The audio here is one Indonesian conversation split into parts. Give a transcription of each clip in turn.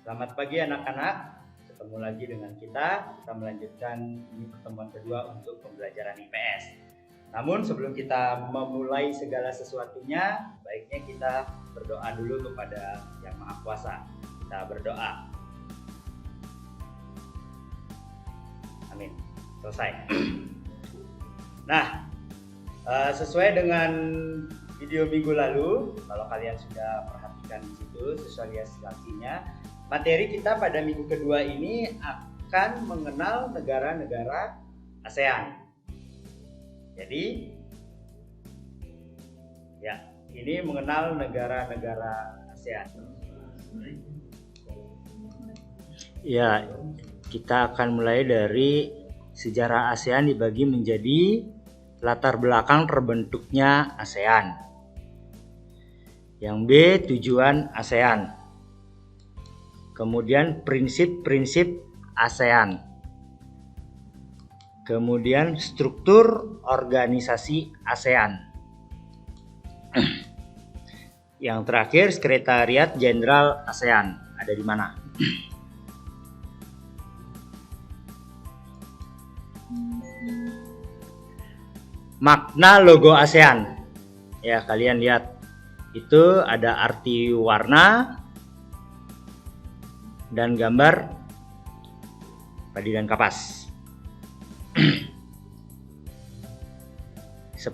Selamat pagi anak-anak, ketemu lagi dengan kita melanjutkan ini pertemuan kedua untuk pembelajaran IPS. Namun sebelum kita memulai segala sesuatunya, baiknya kita berdoa dulu kepada Yang Maha Kuasa. Kita berdoa. Amin. Selesai. Nah, sesuai dengan video minggu lalu, kalau kalian sudah perhatikan di situ visualisasinya, materi kita pada minggu kedua ini akan mengenal negara-negara ASEAN. Jadi, ya, ini mengenal negara-negara ASEAN. Ya, kita akan mulai dari sejarah ASEAN dibagi menjadi latar belakang terbentuknya ASEAN. Yang B, tujuan ASEAN. Kemudian prinsip-prinsip ASEAN. Kemudian struktur organisasi ASEAN. Yang terakhir, Sekretariat Jenderal ASEAN ada di mana? Makna logo ASEAN. Ya, kalian lihat. Itu ada arti warna dan gambar padi dan kapas. 10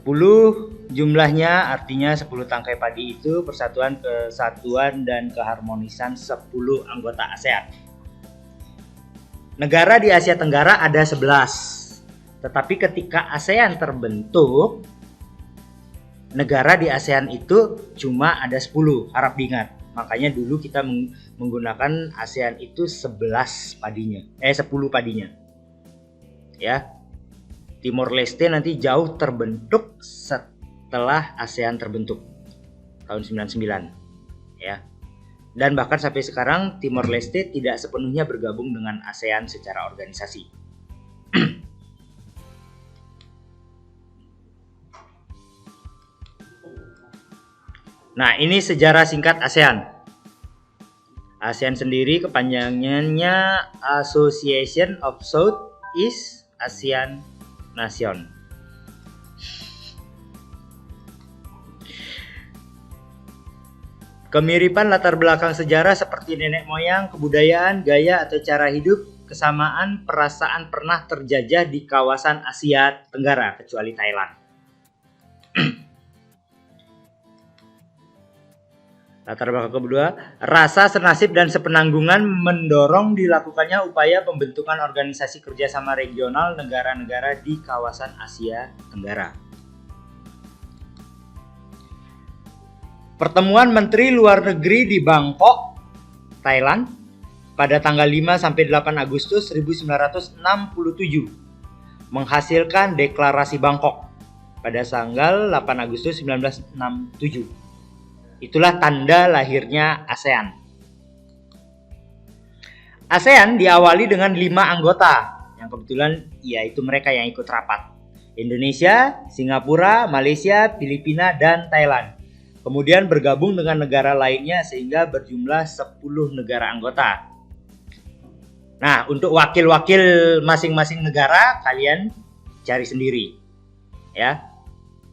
jumlahnya, artinya 10 tangkai padi itu persatuan, kesatuan, dan keharmonisan 10 anggota ASEAN. Negara di Asia Tenggara ada 11. Tetapi ketika ASEAN terbentuk, negara di ASEAN itu cuma ada 10, harap diingat. Makanya dulu kita menggunakan ASEAN itu 10 padinya. Ya. Timor Leste nanti jauh terbentuk setelah ASEAN terbentuk tahun 99. Ya. Dan bahkan sampai sekarang Timor Leste tidak sepenuhnya bergabung dengan ASEAN secara organisasi. Nah, ini sejarah singkat ASEAN. ASEAN sendiri kepanjangannya Association of Southeast Asian Nation. Kemiripan latar belakang sejarah seperti nenek moyang, kebudayaan, gaya atau cara hidup, kesamaan perasaan pernah terjajah di kawasan Asia Tenggara kecuali Thailand. Latar belakang kedua, rasa senasib dan sepenanggungan mendorong dilakukannya upaya pembentukan organisasi kerjasama regional negara-negara di kawasan Asia Tenggara. Pertemuan Menteri Luar Negeri di Bangkok, Thailand, pada tanggal 5 sampai 8 Agustus 1967 menghasilkan Deklarasi Bangkok pada tanggal 8 Agustus 1967. Itulah tanda lahirnya ASEAN. ASEAN diawali dengan 5 anggota, yang kebetulan yaitu mereka yang ikut rapat. Indonesia, Singapura, Malaysia, Filipina, dan Thailand. Kemudian bergabung dengan negara lainnya sehingga berjumlah 10 negara anggota. Nah, untuk wakil-wakil masing-masing negara kalian cari sendiri. Ya.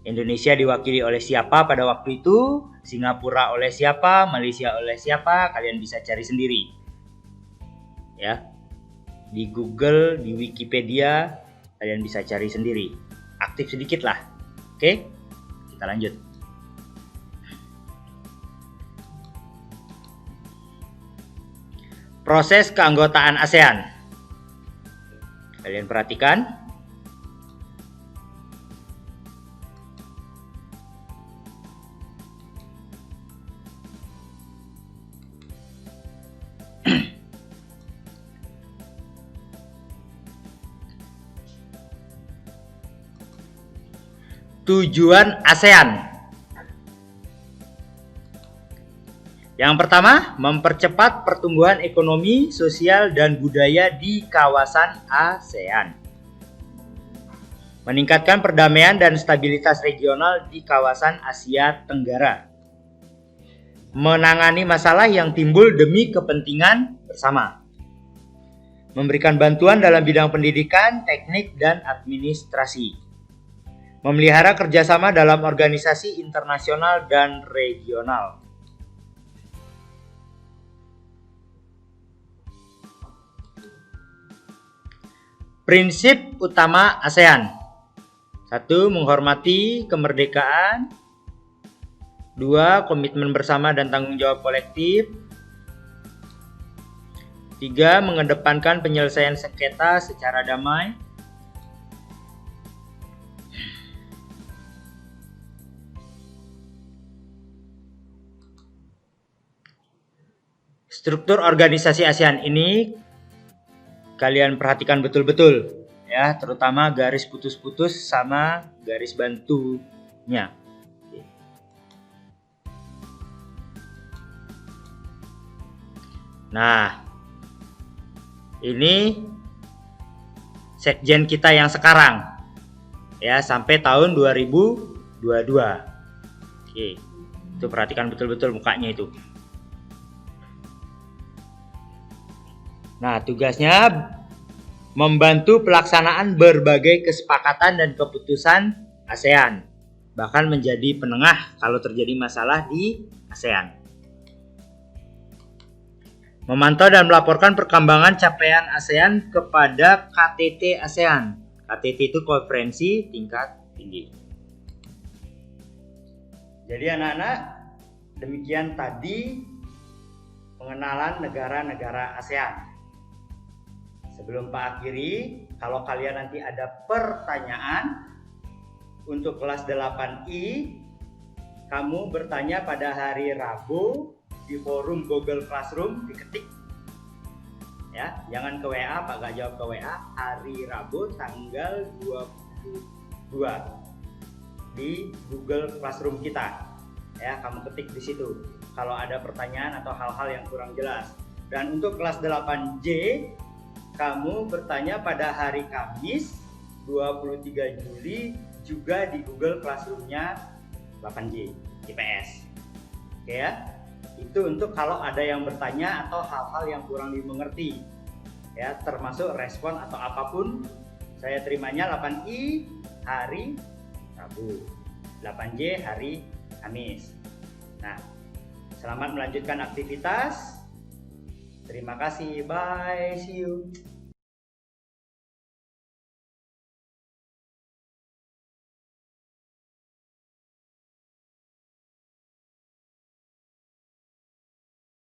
Indonesia diwakili oleh siapa pada waktu itu, Singapura oleh siapa, Malaysia oleh siapa, kalian bisa cari sendiri. Ya. Di Google, di Wikipedia, kalian bisa cari sendiri. Aktif sedikit lah. Oke? Kita lanjut. Proses keanggotaan ASEAN. Kalian perhatikan. Tujuan ASEAN. Yang pertama, mempercepat pertumbuhan ekonomi, sosial, dan budaya di kawasan ASEAN. Meningkatkan perdamaian dan stabilitas regional di kawasan Asia Tenggara. Menangani masalah yang timbul demi kepentingan bersama. Memberikan bantuan dalam bidang pendidikan, teknik, dan administrasi. Memelihara kerjasama dalam organisasi internasional dan regional. Prinsip utama ASEAN. 1. Menghormati kemerdekaan. 2. Komitmen bersama dan tanggung jawab kolektif. 3. Mengedepankan penyelesaian sengketa secara damai. 4. Struktur organisasi ASEAN ini kalian perhatikan betul-betul ya, terutama garis putus-putus sama garis bantunya. Nah, ini sekjen kita yang sekarang ya, sampai tahun 2022. Oke, itu perhatikan betul-betul mukanya itu. Nah, tugasnya membantu pelaksanaan berbagai kesepakatan dan keputusan ASEAN, bahkan menjadi penengah kalau terjadi masalah di ASEAN. Memantau dan melaporkan perkembangan capaian ASEAN kepada KTT ASEAN. KTT itu konferensi tingkat tinggi. Jadi anak-anak, demikian tadi pengenalan negara-negara ASEAN. Sebelum Pak akhiri, kalau kalian nanti ada pertanyaan untuk kelas 8I, kamu bertanya pada hari Rabu di forum Google Classroom, diketik ya, jangan ke WA, Pak gak jawab ke WA. Hari Rabu tanggal 22 di Google Classroom kita ya, kamu ketik di situ kalau ada pertanyaan atau hal-hal yang kurang jelas. Dan untuk kelas 8J, kamu bertanya pada hari Kamis 23 Juli juga di Google Classroom-nya 8J IPS. Oke ya. Itu untuk kalau ada yang bertanya atau hal-hal yang kurang dimengerti. Ya, termasuk respon atau apapun. Saya terimanya 8I hari Rabu, 8J hari Kamis. Nah, selamat melanjutkan aktivitas. Terima kasih, bye, see you.